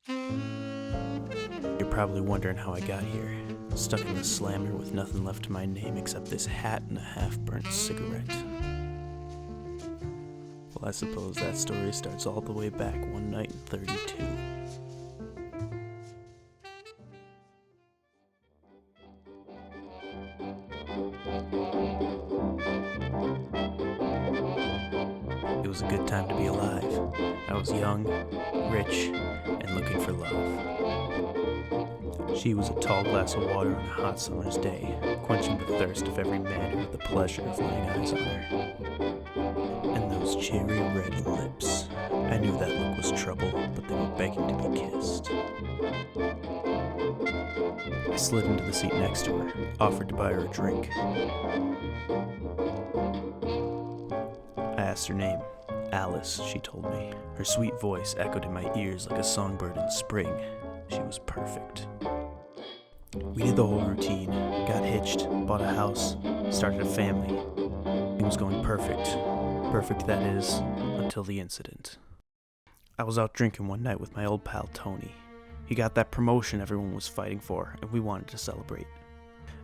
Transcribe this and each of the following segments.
You're probably wondering how I got here, stuck in the slammer with nothing left to my name except this hat and a half-burnt cigarette. Well, I suppose that story starts all the way back one night in 32. It was a good time to be alive. I was young, rich, and looking for love. She was a tall glass of water on a hot summer's day, quenching the thirst of every man who had the pleasure of laying eyes on her. And those cherry red lips. I knew that look was trouble, but they were begging to be kissed. I slid into the seat next to her, offered to buy her a drink. I asked her name. Alice, she told me. Her sweet voice echoed in my ears like a songbird in spring. She was perfect. We did the whole routine, got hitched, bought a house, started a family. It was going perfect. Perfect, that is, until the incident. I was out drinking one night with my old pal Tony. He got that promotion everyone was fighting for, and we wanted to celebrate.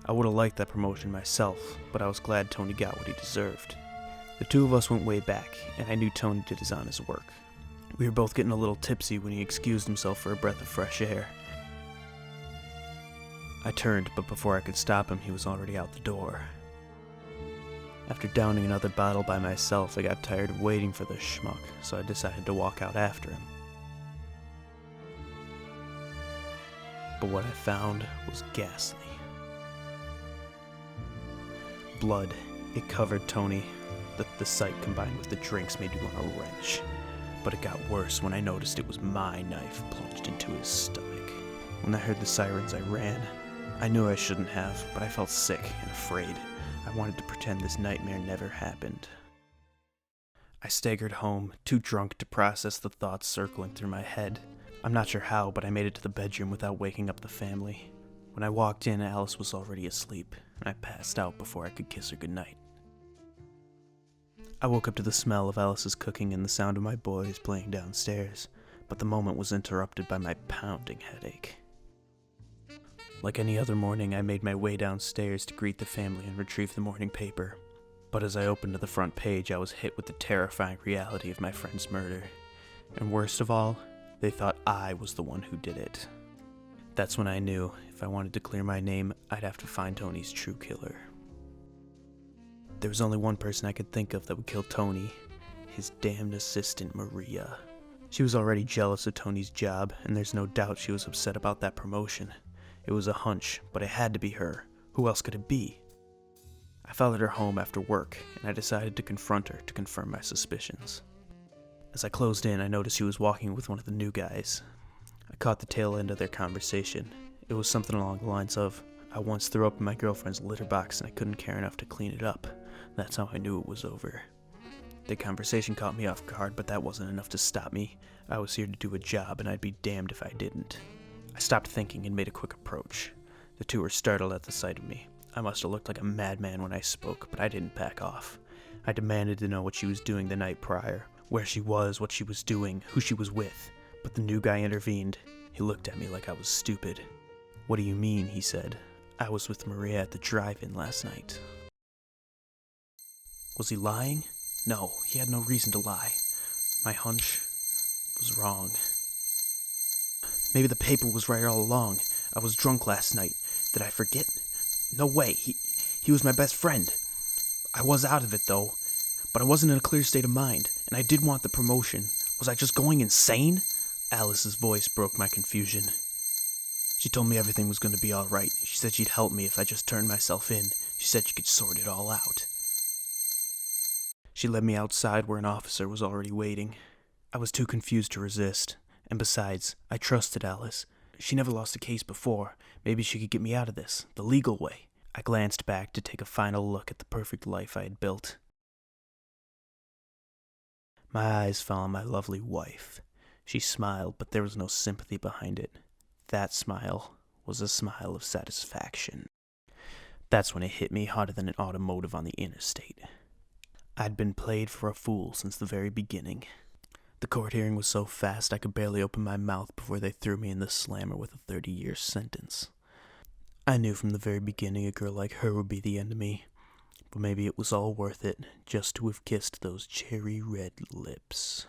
I would have liked that promotion myself, but I was glad Tony got what he deserved. The two of us went way back, and I knew Tony did his honest work. We were both getting a little tipsy when he excused himself for a breath of fresh air. I turned, but before I could stop him, he was already out the door. After downing another bottle by myself, I got tired of waiting for the schmuck, so I decided to walk out after him. But what I found was ghastly. Blood. It covered Tony. The sight combined with the drinks made me want to wrench. But it got worse when I noticed it was my knife plunged into his stomach. When I heard the sirens, I ran. I knew I shouldn't have, but I felt sick and afraid. I wanted to pretend this nightmare never happened. I staggered home, too drunk to process the thoughts circling through my head. I'm not sure how, but I made it to the bedroom without waking up the family. When I walked in, Alice was already asleep, and I passed out before I could kiss her goodnight. I woke up to the smell of Alice's cooking and the sound of my boys playing downstairs, but the moment was interrupted by my pounding headache. Like any other morning, I made my way downstairs to greet the family and retrieve the morning paper. But as I opened to the front page, I was hit with the terrifying reality of my friend's murder. And worst of all, they thought I was the one who did it. That's when I knew if I wanted to clear my name, I'd have to find Tony's true killer. There was only one person I could think of that would kill Tony, his damned assistant, Maria. She was already jealous of Tony's job, and there's no doubt she was upset about that promotion. It was a hunch, but it had to be her. Who else could it be? I followed her home after work, and I decided to confront her to confirm my suspicions. As I closed in, I noticed she was walking with one of the new guys. I caught the tail end of their conversation. It was something along the lines of, I once threw up in my girlfriend's litter box and I couldn't care enough to clean it up. That's how I knew it was over. The conversation caught me off guard, but that wasn't enough to stop me. I was here to do a job, and I'd be damned if I didn't. I stopped thinking and made a quick approach. The two were startled at the sight of me. I must have looked like a madman when I spoke, but I didn't back off. I demanded to know what she was doing the night prior, where she was, what she was doing, who she was with. But the new guy intervened. He looked at me like I was stupid. What do you mean, he said. I was with Maria at the drive-in last night. Was he lying? No, he had no reason to lie. My hunch was wrong. Maybe the paper was right all along. I was drunk last night. Did I forget? No way. He was my best friend. I was out of it, though. But I wasn't in a clear state of mind, and I did want the promotion. Was I just going insane? Alice's voice broke my confusion. She told me everything was going to be all right. She said she'd help me if I just turned myself in. She said she could sort it all out. She led me outside where an officer was already waiting. I was too confused to resist. And besides, I trusted Alice. She never lost a case before. Maybe she could get me out of this, the legal way. I glanced back to take a final look at the perfect life I had built. My eyes fell on my lovely wife. She smiled, but there was no sympathy behind it. That smile was a smile of satisfaction. That's when it hit me harder than an automotive on the interstate. I'd been played for a fool since the very beginning. The court hearing was so fast I could barely open my mouth before they threw me in the slammer with a 30-year sentence. I knew from the very beginning a girl like her would be the end of me, but maybe it was all worth it just to have kissed those cherry red lips.